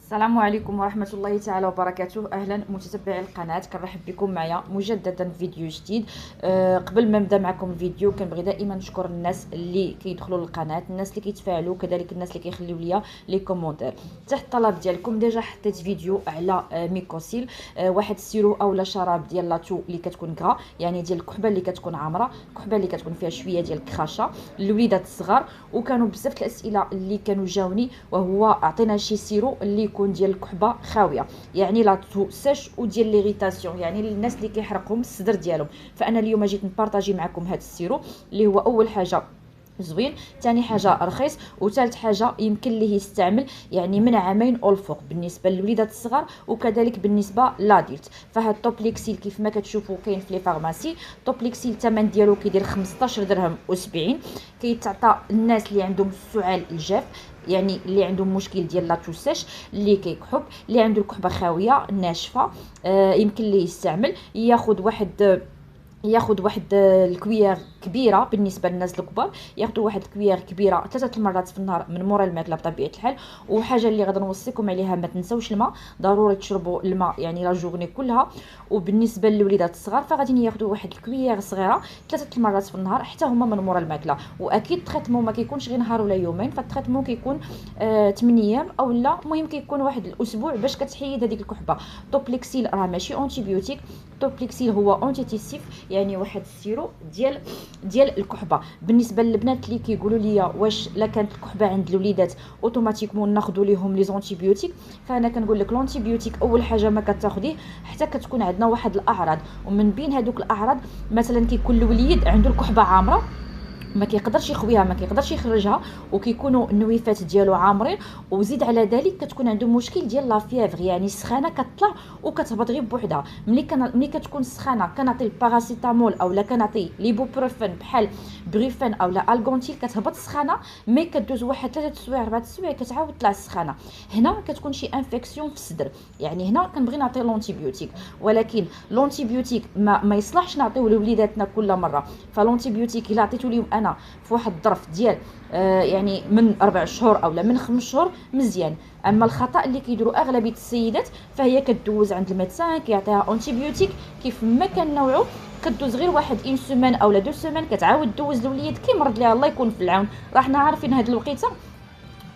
السلام عليكم ورحمة الله تعالى وبركاته. أهلا متتبعي القناة، كنرحب بكم معايا مجددا في فيديو جديد. قبل ما نبدا معكم الفيديو كنبغي دائما نشكر الناس اللي كيدخلوا للقناة، الناس اللي كيتفاعلوا، كذلك الناس اللي كيخليو ليا لي كومونتير. تحت الطلب ديالكم ديجا حطيت فيديو على ميكوسيل، واحد السيرو اولا شراب ديال لاتو اللي كتكون كرا، يعني ديال الكحبه اللي كتكون عامره، الكحبه اللي كتكون فيها شويه ديال الكرشه للوليدات الصغار. وكانوا بزاف الاسئله اللي كانوا جاوني، وهو اعطينا شي سيرو اللي يكون ديال الكحبه خاويه، يعني لا تو سيش وديال ليغيتاسيون، يعني للناس اللي كيحرقهم الصدر ديالهم. فانا اليوم جيت نبارطاجي معكم هذا السيرو اللي هو اول حاجه زوين، ثاني حاجه رخيص، وثالث حاجه يمكن ليه يستعمل يعني من عامين او الفوق بالنسبه للوليدات الصغار، وكذلك بالنسبه لاديلت. فهاد توبليكسيل كيف ما كتشوفوا كاين في لي فارماسي. توبليكسيل الثمن ديالو كيدير 15 درهم و70. كيتعطى الناس اللي عندهم السعال الجاف، يعني اللي عندهم مشكل ديال لا توسيش، اللي كيكحب، اللي عنده الكحبه خاويه ناشفه، يمكن ليه يستعمل. ياخذ واحد الكويير كبيره بالنسبه للناس الكبار، ياخذوا واحد الكويير كبيره 3 المرات في النهار من مورا الماكله بطبيعه الحال. وحاجه اللي غادي نوصيكم عليها، ما تنساوش الماء، ضروري تشربوا الماء يعني لا جورني كلها. وبالنسبه للوليدات الصغار فغادي ياخذوا واحد الكويير صغيره 3 المرات في النهار حتى هما من مورا الماكله. واكيد التريتمون ما كيكونش غير نهار ولا يومين، فالتريتمون كيكون 8 ايام او لا، المهم كيكون واحد الاسبوع باش كتحيد هذيك الكحبه. توبليكسيل راه ماشي اونتيبيوتيك، توبليكسيل هو اونتيتيسيف، يعني واحد السيرو ديال الكحبه. بالنسبه للبنات اللي كيقولوا لي واش لا كانت الكحبه عند الوليدات اوتوماتيكمون ناخذوا ليهم لي زونتيبيوتيك، فانا كنقول لك لونتيبيوتيك اول حاجه ما كتاخذيه حتى كتكون عندنا واحد الاعراض، ومن بين هذوك الاعراض مثلا كيكون الوليد عنده الكحبه عامره، ما كيقدرش يخويها، ما كيقدرش يخرجها، وكيكونوا النويفات ديالو عامرين. وزيد على ذلك كتكون عنده مشكل ديال لا فيفر، يعني السخانه كتطلع وكتهبط غير بوحدها. ملي كتكون السخانه كنعطي الباراسيتامول اولا كنعطي ليبوبروفين بحال بريفين اولا الغونتيل، كتهبط السخانه، مي كدوز واحد 3 سوايع 4 سوايع كتعاود تطلع السخانه. هنا كتكون شي انفيكسيون في الصدر، يعني هنا كنبغي نعطي لونتيبيوتيك، ولكن لونتيبيوتيك ما يصلحش نعطيوه لوليداتنا كل مره. فلونتيبيوتيك الا عطيتو ليهم انا في واحد الظرف ديال يعني من 4 شهور اولا من 5 شهور مزيان. اما الخطا اللي كيديروا اغلبيه السيدات فهي كدوز عند الميدسان كيعطيها اونتيبيوتيك كيف ما كان نوعه، كدوز غير واحد اون سيمين اولا 2 سيمين كتعاود دوز الوليد كيمرض ليها الله يكون في العون. راه حنا عارفين هاد الوقيته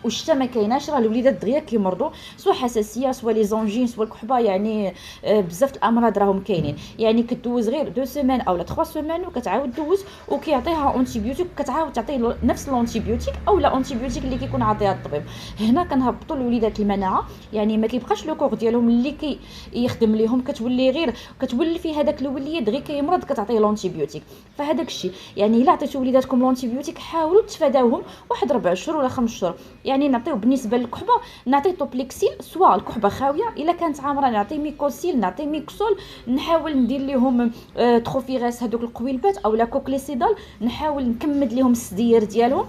والشتا ما كايناش، راه الوليدات دغيا كيمرضوا سوا حساسيه سوا لي زونجين سوا الكحبه، يعني بزاف الامراض راهم كاينين. يعني كدوز غير 2 سيمين اولا 3 سيمين وكتعاود دوز، وكيعطيها اونتيبيوتيك وكتعاود تعطي نفس الانتيبيوتيك اولا اونتيبيوتيك اللي كيكون عاطيها الطبيب. هنا كنهبطوا الوليدات المناعه، يعني ما كيبقاش لو كور ديالهم اللي يخدم ليهم، كتولي في هذاك الوليد غير كيمرض كتعطيه الانتيبيوتيك. فهذاك الشيء يعني الا عطيتوا وليداتكم الانتيبيوتيك حاولوا تفاداوهم واحد 4 شهور ولا 5 شهور. يعني نعطيو بالنسبه للكحبه نعطي توبليكسيل سواء الكحبه خاويه، الا كانت عامره نعطي ميكوسيل، نعطي ميكسول، نحاول ندير لهم تروفيغاس هذوك القويلبات اولا كوكليسيدال، نحاول نكمد لهم السدير ديالهم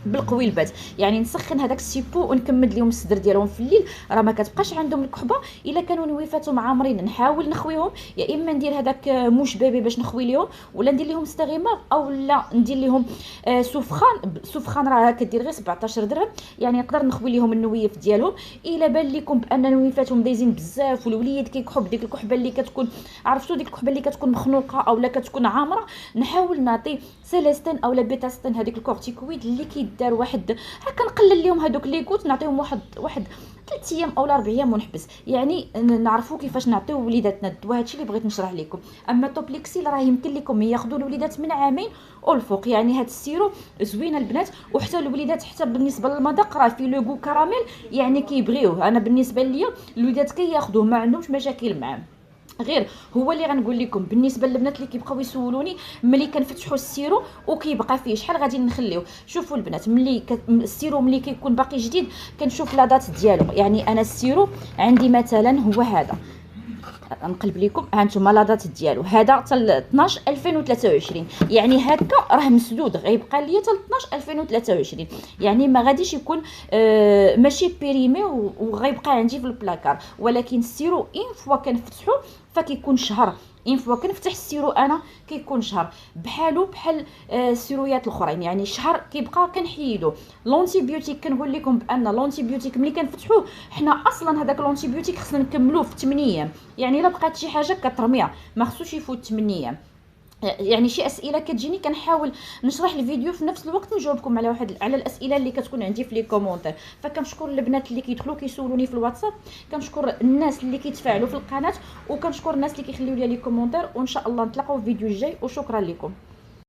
بالقويلبات، يعني نسخن هذاك السيبو ونكمد لهم الصدر ديالهم في الليل. راه ما كتبقاش عندهم الكحبه. الا كانوا نويفاتهم عامرين نحاول نخويهم، يا اما ندير هذاك موش بيبي باش نخوي لهم، ولا ندير لهم ستغيمار، او لا ندير لهم سفخان راه كدير غير 17 درهم، يعني نقدر نخوي لهم النويف ديالهم. الا بان لكم بان نويفاتهم دايزين بزاف والوليد كيكحب ديك الكحبه اللي كتكون عرفتوا ديك الكحبه اللي كتكون مخنوقه اولا كتكون عامره، نحاول نعطي سيليستين اولا بيتاستين، هذيك الكورتيكويد اللي كيدار واحد هكا، نقلل لهم هذوك لي كوت نعطيهم واحد 3 ايام اولا 4 ايام ونحبس، يعني نعرفوا كيفاش نعطيو وليداتنا الدواء. هادشي اللي بغيت نشرح لكم. اما توبليكسيل راه يمكن لكم ياخذوا الوليدات من عامين والفوق، يعني هاد السيرو زوينه البنات وحتى الوليدات، حتى بالنسبه للمذاق راه فيه لوغو كراميل، يعني كيبغيوه. انا بالنسبه ليا الوليدات كياخذوه ما عندهمش مشاكل معاه. غير هو اللي غنقول لكم بالنسبه للبنات اللي كيبقاو يسولوني ملي كنفتحوا السيرو وكيبقى فيه شحال غادي نخليوه. شوفوا البنات السيرو ملي كيكون باقي جديد كنشوف لا دات ديالو، يعني انا السيرو عندي مثلا هو هذا، نقلب لكم ها انتم لا دات ديالو هذا حتى 12 2023، يعني هكا راه مسدود غيبقى ليا حتى 12 2023، يعني ما غاديش يكون ماشي بيريمي وغيبقى عندي في البلاكار. ولكن السيرو ان فوا كنفتحو فكيكون شهر اون فوا كنفتح السيرو انا كيكون شهر بحالو بحال السيرويات الاخرين، يعني شهر كيبقى كنحيدو. لونتي بيوتيك كنقول لكم بان لونتي بيوتيك ملي كنفتحوه حنا اصلا هذاك لونتي بيوتيك خصنا نكملوه في 8 ايام، يعني الا بقات شي حاجه كترميها ما خصوش يفوت 8 ايام. يعني شي اسئله كتجيني كنحاول نشرح الفيديو في نفس الوقت نجاوبكم على على الاسئله اللي كتكون عندي في لي كومونتير. فكنشكر البنات اللي كيدخلوا كيسولوني في الواتساب، كنشكر الناس اللي كيتفاعلوا في القناه، وكنشكر الناس اللي كيخليو لي كومونتير، وان شاء الله نتلاقاو في الفيديو الجاي، وشكرا لكم.